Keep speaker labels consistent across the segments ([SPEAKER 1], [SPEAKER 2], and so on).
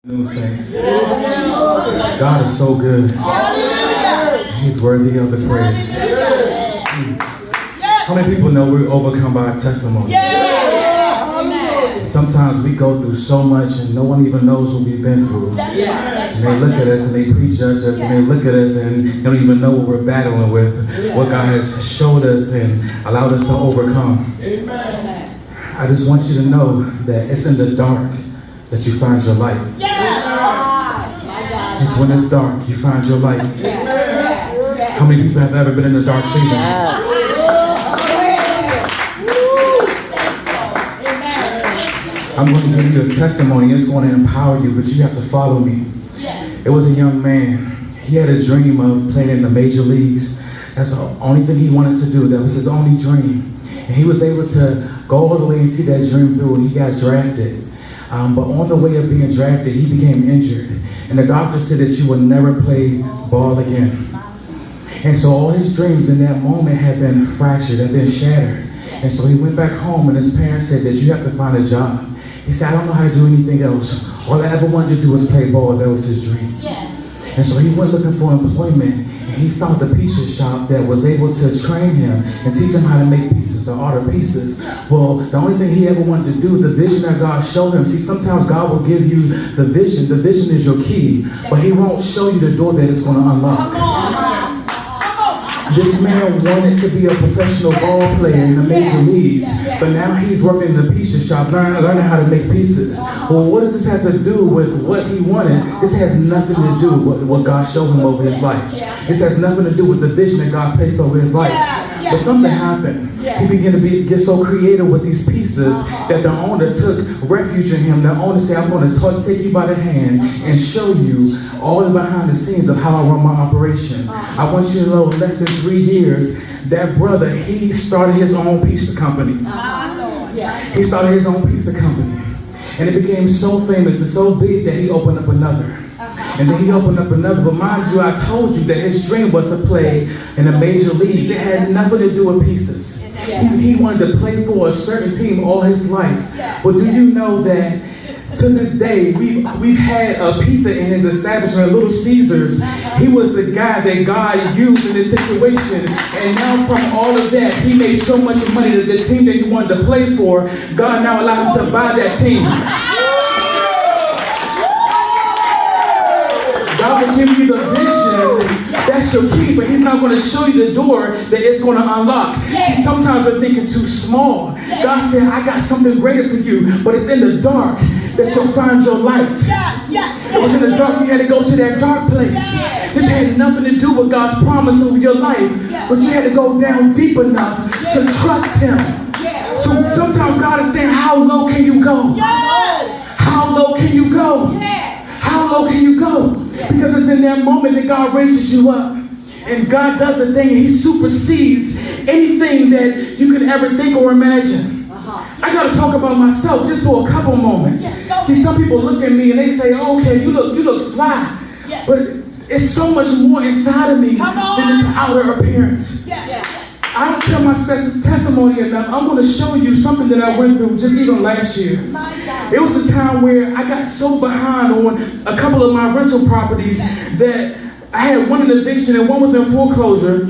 [SPEAKER 1] New saints. God is so good. He's worthy of the praise. How many people know we're overcome by our testimony? Sometimes we go through so much and no one even knows what we've been through. And they look at us and they prejudge us and they look at us and they don't even know what we're battling with, what God has showed us and allowed us to overcome. I just want you to know that it's in the dark that you find your light. It's when it's dark you find your light. How many people have ever been in a dark season? I'm going to give you a testimony. It's going to empower you, but you have to follow me. It was a young man. He had a dream of playing in the major leagues. That's the only thing he wanted to do. That was his only dream. And he was able to go all the way and see that dream through, and he got drafted. But on the way of being drafted, he became injured. And the doctor said that you would never play ball again. And so all his dreams in that moment had been fractured, had been shattered. And so he went back home, and his parents said that you have to find a job. He said, I don't know how to do anything else. All I ever wanted to do was play ball. That was his dream. And so he went looking for employment, and he found a pizza shop that was able to train him and teach him how to make pizzas, the art of pizzas. Well, the only thing he ever wanted to do, the vision that God showed him. See, sometimes God will give you the vision. The vision is your key, but he won't show you the door that it's going to unlock. This man wanted to be a professional ball player in the major leagues, but now he's working in the pizza shop, learning how to make pizzas. Well, what does this have to do with what he wanted? This has nothing to do with what God showed him over his life. This has nothing to do with the vision that God placed over his life. But something happened. He began to get so creative with these pieces that the owner took refuge in him. The owner said, I'm going to take you by the hand and show you all the behind the scenes of how I run my operation. I want you to know, in less than 3 years, that brother, he started his own pizza company. He started his own pizza company. And it became so famous and so big that he opened up another. And then he opened up another. But mind you, I told you that his dream was to play in the major leagues. It had nothing to do with pizzas. He wanted to play for a certain team all his life. But do you know that to this day, we've had a pizza in his establishment, Little Caesars. He was the guy that God used in this situation. And now from all of that, he made so much money that the team that he wanted to play for, God now allowed him to buy that team. God will give you the vision. That's your key, but he's not going to show you the door that it's going to unlock. See, sometimes we're thinking too small. God said, I got something greater for you, but it's in the dark that you'll find your light. It was in the dark. You had to go to that dark place. This had nothing to do with God's promise over your life, but you had to go down deep enough to trust him. So sometimes God is saying, how low can you go? How low can you go? How low can you go? Because it's in that moment that God raises you up. And God does a thing and he supersedes anything that you could ever think or imagine. I got to talk about myself just for a couple moments. See, some people look at me and they say, oh, okay, you look fly. But it's so much more inside of me than this outer appearance. I don't tell my testimony enough. I'm going to show you something that I went through just even last year. It was a time where I got so behind on a couple of my rental properties that I had one in eviction and one was in foreclosure.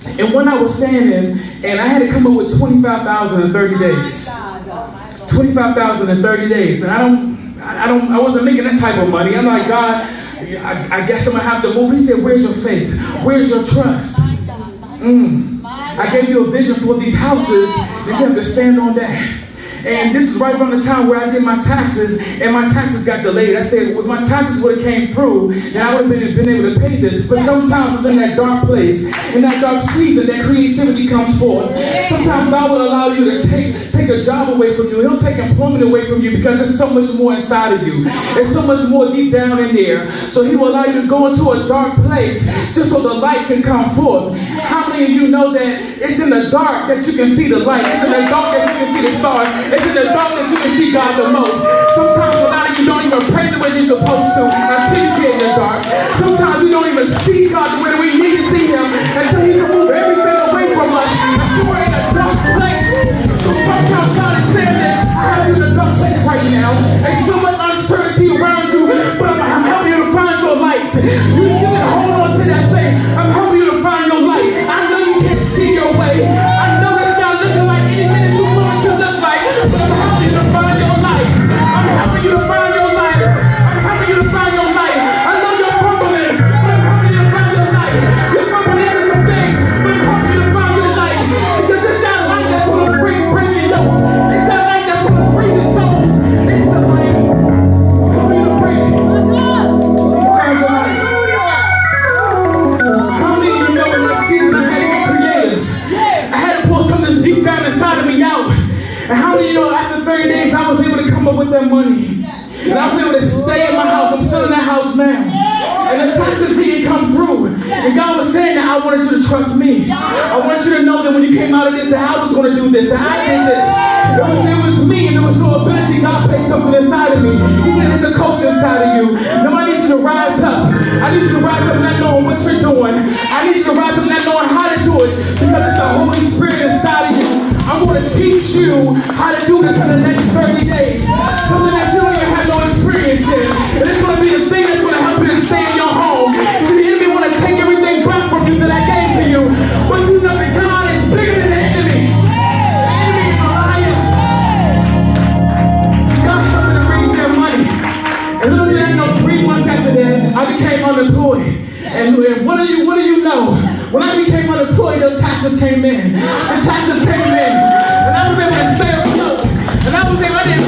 [SPEAKER 1] And one I was staying in, and I had to come up with $25,000 in 30 days. $25,000 in 30 days. And I wasn't making that type of money. I'm like, God, I guess I'm going to have to move. He said, where's your faith? Where's your trust? I gave you a vision for these houses, and you have to stand on that. And this is right around the time where I did my taxes, and my taxes got delayed. I said, if my taxes would have came through, then I would have been able to pay this. But sometimes it's in that dark place, in that dark season, that creativity comes forth. Sometimes God will allow you to take a job away from you. He'll take employment away from you because there's so much more inside of you. There's so much more deep down in there. So he will allow you to go into a dark place just so the light can come forth. How many of you know that it's in the dark that you can see the light? It's in the dark that you can see the stars. It's in the dark that you can see God the most. Sometimes a lot of you don't even pray the way you're supposed to until you get in the dark. Sometimes we don't even see God the way we need to see him until he can move everything away from us until we're in a dark place. So sometimes God is saying that I have you in a dark place right now. There's so much uncertainty around you. now. And the taxes didn't come through. And God was saying that I wanted you to trust me. I want you to know that when you came out of this, that I was going to do this, that I did this. It was me, and there was no ability. God placed something inside of me. He said, there's a coach inside of you. Now I need you to rise up. I need you to rise up not knowing what you're doing. I need you to rise up not knowing how to do it, because it's the Holy Spirit inside of you. I'm going to teach you how to do this in the next 30 days. Something that you don't even have no experience in. And it's going to be the thing that's going to help you to stay in your home. See, the enemy want to take everything back from you that I gave to you. But you know that God is bigger than the enemy. The enemy is a liar. God told me to raise their money. And little did I know, 3 months after that, I became unemployed. And what do you know? When I became unemployed, those taxes came in. The taxes came in. And I was able to stay afloat. And I was able, I didn't